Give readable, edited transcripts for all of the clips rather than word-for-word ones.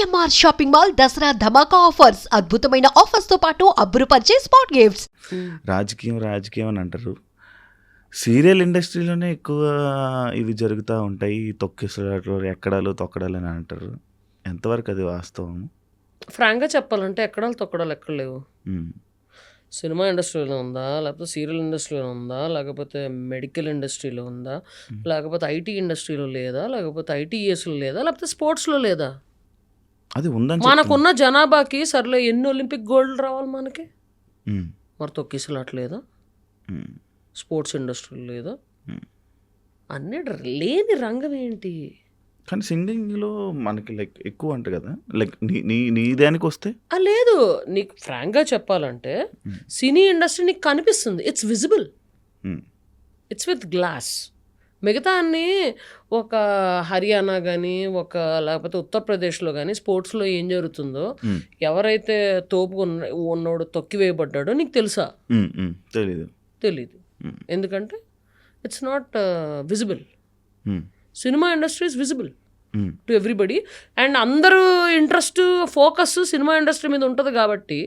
CMR shopping mall Dasara ధమాకా offers, అద్భుతమైన offers తో పాటు అబ్బురుపరిచే స్పాట్ గిఫ్ట్స్. రాజకీయం అని అంటారు. సీరియల్ ఇండస్ట్రీలోనే ఎక్కువ ఇవి జరుగుతూ ఉంటాయి. తొక్కిసలాట్లు, ఎక్కడాలు తొక్కడాలు అని అంటారు. ఎంతవరకు అది వాస్తవం? ఫ్రాంక్గా చెప్పాలంటే ఎక్కడాలు తొక్కడాలు ఎక్కడ లేవు. సినిమా ఇండస్ట్రీలో ఉందా, లేకపోతే సీరియల్ ఇండస్ట్రీలో ఉందా, లేకపోతే మెడికల్ ఇండస్ట్రీలో ఉందా, లేకపోతే ఐటీ ఇండస్ట్రీలో లేదా, లేకపోతే ఐటీఎస్లో లేదా, లేకపోతే స్పోర్ట్స్లో లేదా? అది ఉందని మనకున్న జనాభాకి సర్లే ఎన్ని ఒలింపిక్ గోల్డ్ రావాలి మనకి? మరి తొక్కిసలాట్లేదా? స్పోర్ట్స్ ఇండస్ట్రీలో లేదా? అన్నిటి లేని రంగం ఏంటి? కానీ సింగింగ్లో మనకి లైక్ ఎక్కువ అంట కదా, లైక్ నీ దానికి వస్తే లేదు. నీకు ఫ్రాంక్గా చెప్పాలంటే సినీ ఇండస్ట్రీ నీకు కనిపిస్తుంది, it's visible, it's with glass. మిగతా అన్నీ ఒక హర్యానా కానీ లేకపోతే ఉత్తరప్రదేశ్లో కానీ స్పోర్ట్స్లో ఏం జరుగుతుందో, ఎవరైతే తోపు ఉన్నోడు తొక్కివేయబడ్డాడో నీకు తెలుసా? తెలీదు. ఎందుకంటే it's not visible. Cinema industry is visible to everybody. And అందరూ ఇంట్రెస్ట్, ఫోకస్ సినిమా ఇండస్ట్రీ మీద ఉంటుంది కాబట్టి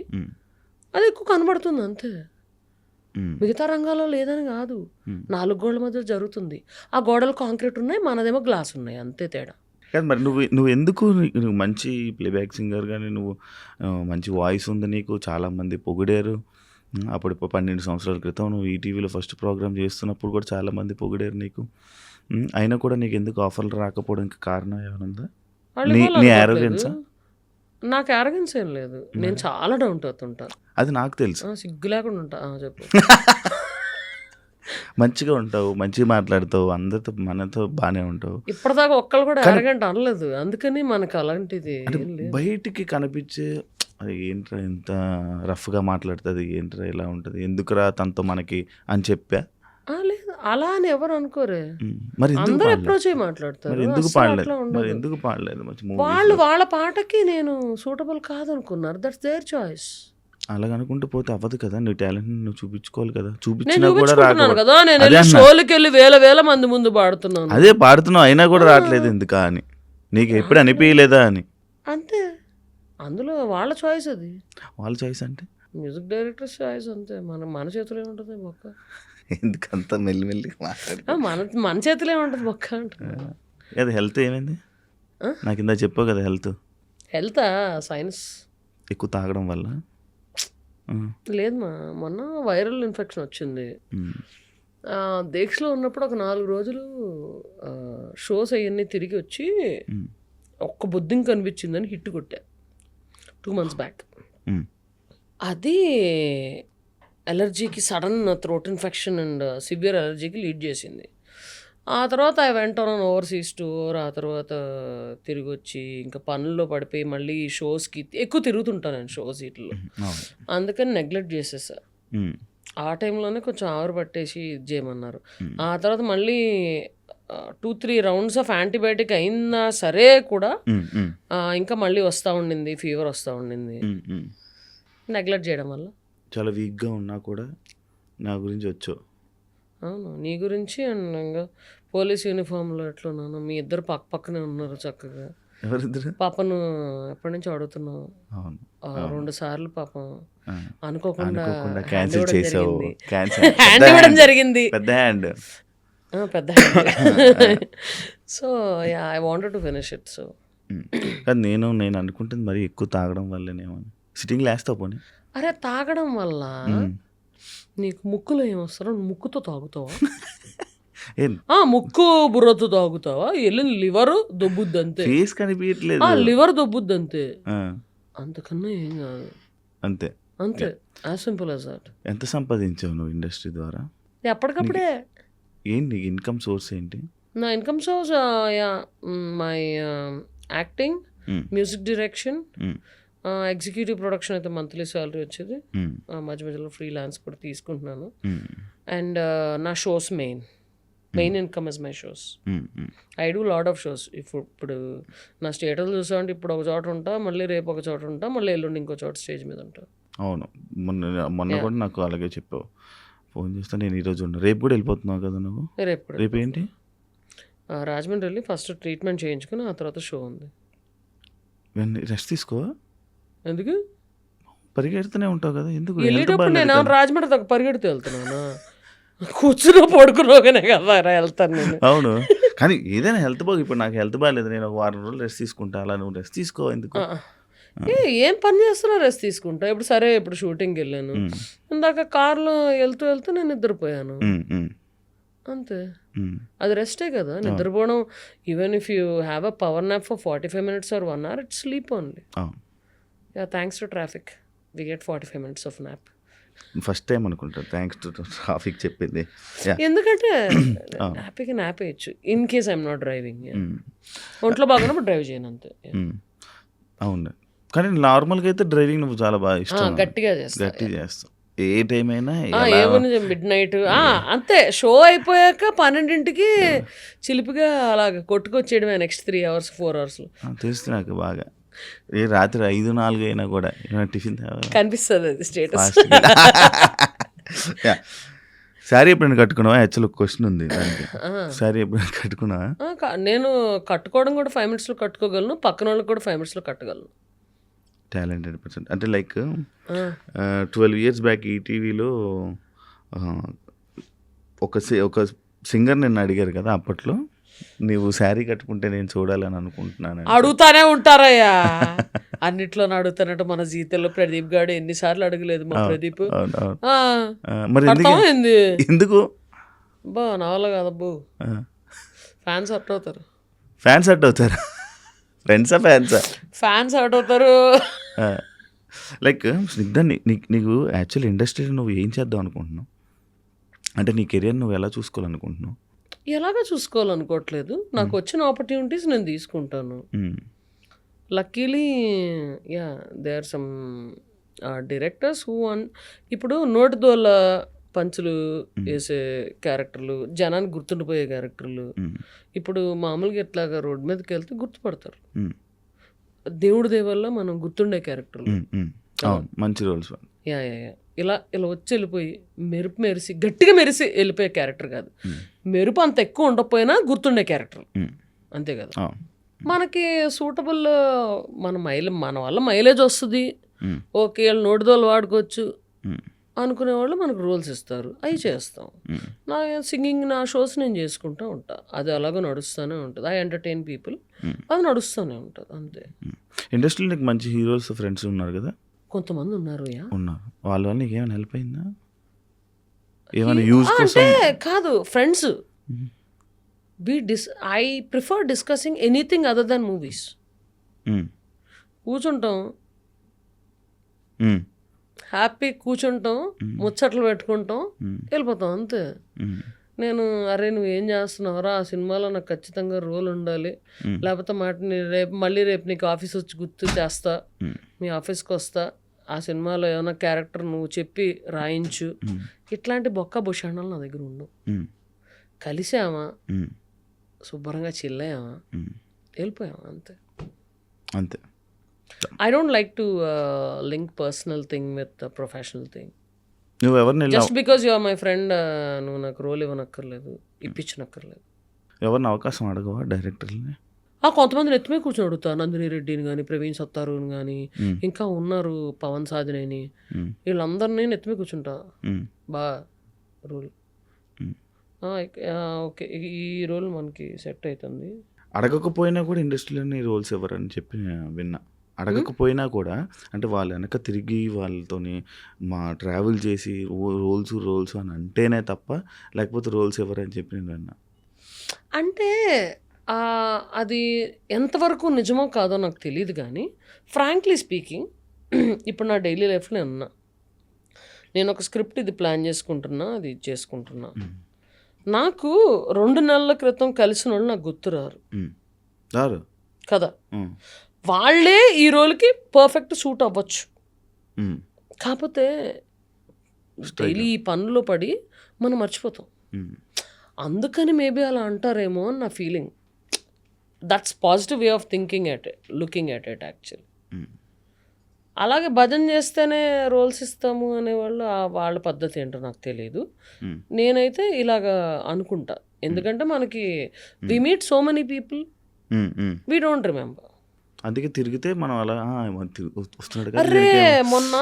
అది ఎక్కువ కనబడుతుంది అంతే. మిగతా రంగాల్లో లేదని కాదు, 4 గోడల మధ్య జరుగుతుంది. ఆ గోడలు కాంక్రీట్ ఉన్నాయి, మనదేమో గ్లాస్ ఉన్నాయి, అంతే తేడా. కాదు మరి నువ్వు ఎందుకు, నువ్వు మంచి ప్లేబ్యాక్ సింగర్ కానీ, నువ్వు మంచి వాయిస్ ఉంది నీకు, చాలామంది పొగిడారు. అప్పుడు 12 సంవత్సరాల క్రితం నువ్వు ఈటీవీలో ఫస్ట్ ప్రోగ్రామ్ చేస్తున్నప్పుడు కూడా చాలామంది పొగిడారు నీకు. అయినా కూడా నీకు ఎందుకు ఆఫర్లు రాకపోవడానికి కారణం ఏమైనా ఉందా? నీ యారోగెన్సా? నాకు యారోగెన్స్ ఏం లేదు, నేను చాలా డౌన్ టు ఎర్త్ ఉంటాను. అది నాకు తెలుసు. సిగ్గు లేకుండా ఉంటా. చెప్పు. మంచిగా ఉంటావు, మంచిగా మాట్లాడతావు, అందరితో మనతో బాగానే ఉంటావు. ఇప్పటిదాకా ఒక్కళ్ళు కూడా యారోగెంట్ అనలేదు, అందుకని మనకు అలాంటిది బయటికి కనిపించే అది ఏంట్రా ఎంత రఫ్గా మాట్లాడుతుంది, ఏంట్రా ఇలా ఉంటుంది, ఎందుకురా తనతో మనకి అని చెప్పా. లేదు, అలా అని ఎవరు అనుకోరే. మరి అందరూ అప్రోచ్ అయ్యి మాట్లాడతారు. ఎందుకు పాడలేదు? వాళ్ళ పాటకి నేను సూటబుల్ కాదనుకున్నారు, దట్స్ దేర్ చాయిస్. అలాగ అనుకుంటూ పోతే అవ్వదు కదా, నీ టాలెంట్ నువ్వు చూపించుకోవాలి కదా. చూపించినా కూడా రాదు కదా. నేను షోలకి వెళ్ళి వేల మంది ముందు పాడుతున్నాను. అదే పాడుతున్నావు, అయినా కూడా రావట్లేదు ఎందుకా అని నీకు ఎప్పుడు అనిపించలేదా అని? అంతే, అందులో వాళ్ళ చాయిస్. అది వాళ్ళ చాయిస్ అంటే మ్యూజిక్ డైరెక్టర్ చాయిస్ అంతే. మన చేతిలో ఏముంటుంది మొక్క? ఎందుకంత మెల్లిమెల్లిగా మాట్లాడు. మన చేతిలో ఏముంటుంది మొక్క అంటే. అది హెల్త్ ఏమైంది నాకు ఇందా చెప్పావు కదా? హెల్తా సైన్స్ ఎక్కువ తాగడం వల్ల లేదు మొన్న వైరల్ ఇన్ఫెక్షన్ వచ్చింది. దీక్షలో ఉన్నప్పుడు ఒక 4 రోజులు షోస్ అవన్నీ తిరిగి వచ్చి ఒక్క బొద్దింక కనిపించిందని హిట్ కొట్టా 2 months బ్యాక్. అది అలర్జీకి, sudden throat infection and severe అలర్జీకి లీడ్ చేసింది. ఆ తర్వాత I went on overseas tour. ఆ తర్వాత తిరిగి వచ్చి ఇంకా పనుల్లో పడిపోయి మళ్ళీ షోస్కి ఎక్కువ తిరుగుతుంటాను నేను, షోస్ వీటిలో. అందుకని నెగ్లెక్ట్ చేసేసా. ఆ టైంలోనే కొంచెం ఆవిరి పట్టేసి ఇది చేయమన్నారు. ఆ తర్వాత మళ్ళీ 2-3 rounds ఆఫ్ యాంటీబయాటిక్ అయినా సరే కూడా ఇంకా మళ్ళీ వస్తూ ఉండింది, ఫీవర్ వస్తూ ఉండింది. నెగ్లెక్ట్ చేయడం వల్ల చాలా వీక్గా ఉన్నా కూడా నా గురించి వచ్చావు. అవును, నీ గురించి. అండ్ ఇంకా పోలీస్ యూనిఫామ్లో ఎట్లున్నాను, మీ ఇద్దరు పక్కనే ఉన్నారు చక్కగా. ఎవరిద్దరు? పాపను ఎప్పటి నుంచి అడుగుతున్నావు? 2 సార్లు పాపం అనుకోకుండా క్యాన్సిల్ చేసావు. హ్యాండ్ ఇవ్వడం జరిగింది, పెద్ద hand. So I wanted to finish it. So కానీ నేను అనుకుంటుంది మరి ఎక్కువ తాగడం వల్లనేమో. సిట్టింగ్ లేస్తావు పోనీ? అరే తాగడం వల్ల నీకు ముక్కులో ఏమొస్తారో, ముక్కుతో తాగుతావా? ముక్కు బుర్రతో తాగుతావా? వెళ్ళిన లివర్ దొబ్బుద్ది అంతే. ఫేస్ కనిపించట్లేదు, లివర్ దొబ్బుద్ది అంతే, అంతకన్నా ఏం కాదు. అంతే యాజ్ సింపుల్ యాజ్ దట్. ఎంత సంపాదించావు నువ్వు ఇండస్ట్రీ ద్వారా? ఎప్పటికప్పుడే. ఏంటి ఇన్కమ్ సోర్స్ ఏంటి? నా income source my acting, music direction, executive production అయితే మంత్లీ శాలరీ వచ్చేది. మధ్య మధ్యలో ఫ్రీలాన్స్ కూడా తీసుకుంటున్నాను. అండ్ నా shows main income is my shows. I do lot of shows. ఇప్పుడు నా స్టేటస్ చూసామంటే ఇప్పుడు ఒక చోట ఉంటా, మళ్ళీ రేపు ఒక చోట ఉంటా, మళ్ళీ ఎల్లుండి ఇంకో చోట స్టేజ్ మీద ఉంటా. అవును, మొన్న కూడా నాకు అలాగే చెప్పావు. ఫోన్ చేస్తా, నేను ఈరోజు ఉన్నా, రేపు కూడా వెళ్ళిపోతున్నావు కదా నువ్వు? రేపు ఏంటి? రాజమండ్రి వెళ్ళి ఫస్ట్ ట్రీట్మెంట్ చేయించుకుని ఆ తర్వాత షో ఉంది. రెస్ట్ తీసుకో. ఎందుకు పరిగెడుతూనే ఉంటావు కదా, ఎందుకు? వెళ్ళేటప్పుడు నేను రాజమండ్రి దాకా పరిగెడుతూ వెళ్తున్నాను. కూర్చున్నా పడుకున్నాగానే కదా వెళ్తాను నేను. అవును, కానీ ఏదైనా హెల్త్ బాగు. ఇప్పుడు నాకు హెల్త్ బాగాలేదు, నేను ఒక 4 రోజులు రెస్ట్ తీసుకుంటా. అలా నువ్వు రెస్ట్ తీసుకో ఎందుకు? ఏం పని చేస్తున్నా రెస్ట్ తీసుకుంటా. ఇప్పుడు సరే, ఇప్పుడు షూటింగ్కి వెళ్ళాను, ఇందాక కార్లో వెళ్తూ వెళ్తూ నేను నిద్రపోయాను, అంతే. అది రెస్టే కదా నిద్రపోవడం. Even if you have a power nap for 45 minutes or 1 hour, it's sleep only. Yeah, thanks to traffic we get 45 minutes of nap. First time అనుకుంటా థ్యాంక్స్ టు ట్రాఫిక్ చెప్పింది. ఎందుకంటే హ్యాపీగా నాప్ వేయచ్చు in case I'm not driving. ఒంట్లో బాగున్నప్పుడు drive చేయను, అంతే. అవును, కానీ నార్మల్గా అయితే డ్రైవింగ్ నువ్వు చాలా బాగా ఇష్టం, గట్టిగా చేస్తావు. ఏ టైం అయినా ఏముంది మిడ్ నైట్ అంతే. షో అయిపోయాక 12ంటికి చిలిపిగా అలాగ కొట్టుకొచ్చేయడమే నెక్స్ట్ 3 hours 4 hours తెలుసు నాకు బాగా. ఏ రాత్రి 5-4 అయినా కూడా టిఫిన్ కనిపిస్తుంది అది స్టేటస్. శారీ ఎప్పుడైనా కట్టుకున్నావా? యాక్చువల్ క్వశ్చన్ ఉంది దానికి. శారీ ఎప్పుడైనా కట్టుకున్నావా? నేను కట్టుకోవడం కూడా 5 minutes కట్టుకోగలను, పక్కన వాళ్ళకి కూడా 5 minutes కట్టగలను. టాలెంటెడ్ పర్సన్ అంటే లైక్ 12 years బ్యాక్ ఈటీవీలో ఒక సింగర్ నిన్ను అడిగారు కదా, అప్పట్లో నీవు శారీ కట్టుకుంటే నేను చూడాలని అనుకుంటున్నాను. అడుగుతానే ఉంటారయ్యా, అన్నిట్లో అడుగుతానంట. మన జీవితంలో ప్రదీప్ గారు ఎన్నిసార్లు అడగలేదు మా ప్రదీప్. మరి ఎందుకు బా నా వల్ల కాదబ్బు. ఫ్యాన్స్ హర్ట్ అవుతారు. ఫ్యాన్స్ హర్ట్ అవుతారు? ఫ్యాన్స్ హర్ట్ అవుతారు. లైక్ స్నిగ్ధ, నీకు యాక్చువల్ ఇండస్ట్రీలో నువ్వు ఏం చేద్దాం అనుకుంటున్నావు? అంటే నీ కెరియర్ నువ్వు ఎలా చూసుకోవాలనుకుంటున్నావు? ఎలాగా చూసుకోవాలనుకోవట్లేదు. నాకు వచ్చిన ఆపర్చునిటీస్ నేను తీసుకుంటాను. Luckily yeah there are some directors who ఇప్పుడు నోటిదోల పంచులు వేసే క్యారెక్టర్లు, జనానికి గుర్తుండిపోయే క్యారెక్టర్లు. ఇప్పుడు మామూలుగా ఎట్లాగా రోడ్డు మీదకి వెళ్తే గుర్తుపడతారు. దేవుడి దేవల్ల మనం గుర్తుండే క్యారెక్టర్లు, మంచి రోల్స్. యా యా యా ఇలా ఇలా వచ్చి వెళ్ళిపోయి గట్టిగా మెరిసి వెళ్ళిపోయే క్యారెక్టర్ కాదు. మెరుపు అంత ఎక్కువ ఉండకపోయినా గుర్తుండే క్యారెక్టర్, అంతే కదా. మనకి సూటబుల్ మన వల్ల మైలేజ్ వస్తుంది, ఓకే వాళ్ళు నోటిదోలు వాడుకోవచ్చు అనుకునే వాళ్ళు మనకు రోల్స్ ఇస్తారు, అవి చేస్తాం. నా సింగింగ్, నా షోస్ నేను చేసుకుంటూ ఉంటా, అది అలాగో నడుస్తూనే ఉంటుంది. ఐ ఎంటర్టైన్ పీపుల్, అది నడుస్తూనే ఉంటుంది, అంతే. ఇండస్ట్రీలో నీకు మంచి హీరోస్ ఫ్రెండ్స్ ఉన్నారు కదా? కొంతమంది ఉన్నారు. ఉన్నారు. వాళ్ళ వల్ల నీకు ఏమైనా హెల్ప్ అయిందా? ఏమైనా యూజ్ అంటే కాదు, friends. I prefer discussing anything other than movies. కూర్చుంటాం, హ్యాపీ కూర్చుంటాం, ముచ్చట్లు పెట్టుకుంటాం, వెళ్ళిపోతాం, అంతే. నేను అరే నువ్వు ఏం చేస్తున్నావురా, ఆ సినిమాలో నాకు ఖచ్చితంగా రోల్ ఉండాలి, లేకపోతే రేపు నీకు ఆఫీస్ వచ్చి గుర్తు చేస్తా, మీ ఆఫీస్కి వస్తా, ఆ సినిమాలో ఏమైనా క్యారెక్టర్ నువ్వు చెప్పి రాయించు, ఇట్లాంటి బొక్క భూషణాలు నా దగ్గర ఉండవు. కలిసామా, శుభ్రంగా చిల్లయ్యామా, వెళ్ళిపోయామా, అంతే. అంతే. I don't like to link personal thing with the professional thing. నువ్వు ఎవరిని just because you are my friend నువ్వు నాకు రోల్ ఇవ్వనక్కర్లేదు, ఇప్పించనక్కర్లేదు. ఎవరిని అవకాశం అడగవా డైరెక్టర్ని? కొంతమంది ఎత్తుమే కూర్చొని అడుగుతా, నందిని రెడ్డిని కానీ, ప్రవీణ్ సత్తారుని కానీ, ఇంకా ఉన్నారు పవన్ సాధినేని, వీళ్ళందరినీ ఎత్తుమే కూర్చుంటా. బా రోల్ ఓకే, ఈ రోల్ మనకి సెట్ అవుతుంది. అడగకపోయినా కూడా ఇండస్ట్రీలోని రోల్స్ ఎవరని చెప్పి విన్నా. అడగకపోయినా కూడా అంటే వాళ్ళ వెనక తిరిగి వాళ్ళతోని ట్రావెల్ చేసి రోల్స్ అని అంటేనే తప్ప, లేకపోతే రోల్స్ ఎవరని చెప్పి నేను విన్నా. అంటే అది ఎంతవరకు నిజమో కాదో నాకు తెలియదు, కానీ ఫ్రాంక్లీ స్పీకింగ్ ఇప్పుడు నా డైలీ లైఫ్లో ఉన్నా, నేను ఒక స్క్రిప్ట్ ఇది ప్లాన్ చేసుకుంటున్నా, అది చేసుకుంటున్నా, నాకు 2 నెలల క్రితం కలిసిన వాళ్ళు నాకు గుర్తురారు కదా. వాళ్ళే ఈ రోల్కి పర్ఫెక్ట్ సూట్ అవ్వచ్చు, కాకపోతే డైలీ ఈ పనుల్లో పడి మనం మర్చిపోతాం. అందుకని మేబీ అలా అంటారేమో అని నా feeling. That's positive way of thinking at it, looking at it actually. అలాగే భజన చేస్తేనే రోల్స్ ఇస్తాము అనేవాళ్ళు, వాళ్ళ పద్ధతి ఏంటో నాకు తెలియదు. నేనైతే ఇలాగా అనుకుంటా, ఎందుకంటే మనకి we meet so many people, we don't remember. అందుకే తిరిగితే మనం అలా వస్తున్నాడు కదా అరే వీడికి మొన్న